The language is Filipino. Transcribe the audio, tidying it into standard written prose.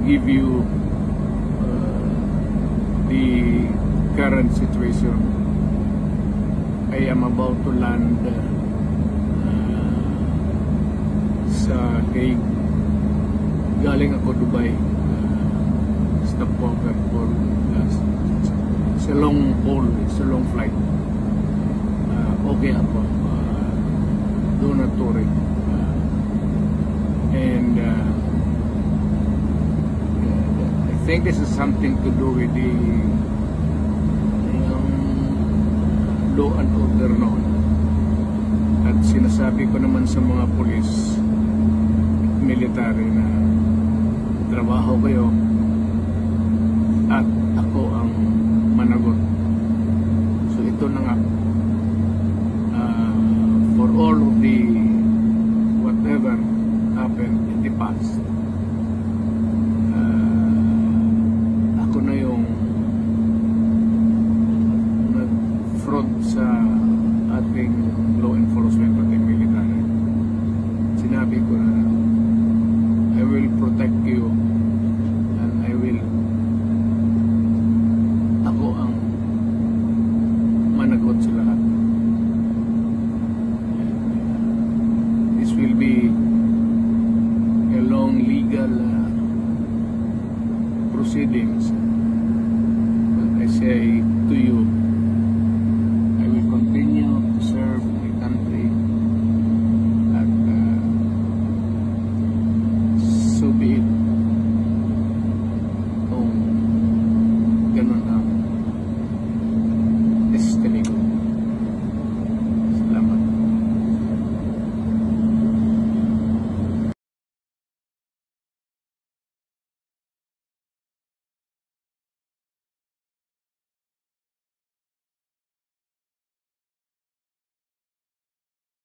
give you the current situation. I am about to land sa Hague. Galing ako Dubai, stopover for it's a long haul, it's a long flight. Okay ako, do not worry. And I think this is something to do with the law and order noon. At sinasabi ko naman sa mga pulis at military na trabaho kayo at ako ang managot. So ito na nga, for all of the whatever happened in the past, ako na yung nag-front sa ating law enforcement at military. Sinabi ko na I will protect you and I will, ako ang managot sa lahat. This will be a long legal proceedings, but I say to you,